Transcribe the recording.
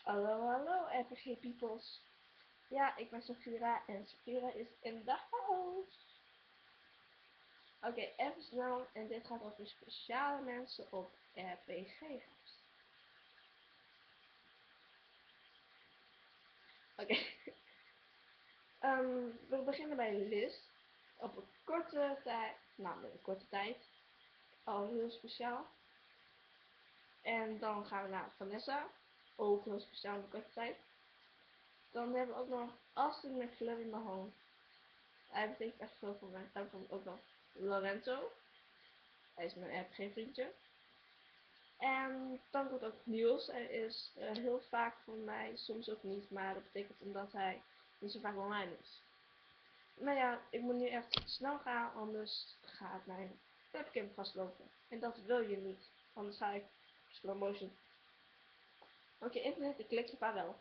Hallo, hallo RPG peoples. Ja, ik ben Safira en Safira is in de house. Oké, even snel en dit gaat over speciale mensen op RPG House. Oké, we beginnen bij Liz. Op een korte tijd, al heel speciaal. En dan gaan we naar Vanessa, ook heel speciaal op een korte tijd. Dan hebben we ook nog Austin McFlurry Mahone. Hij betekent echt veel voor mij. Dan komt ook nog Lorenzo. Hij is mijn RPG vriendje. En dan komt ook Niels. Hij is heel vaak voor mij, soms ook niet, maar dat betekent omdat hij niet zo vaak online is. Maar ja, ik moet nu echt snel gaan, anders gaat mijn webcam vastlopen. En dat wil je niet, anders ga ik slow motion. Oké, internet, ik klik je vaarwel.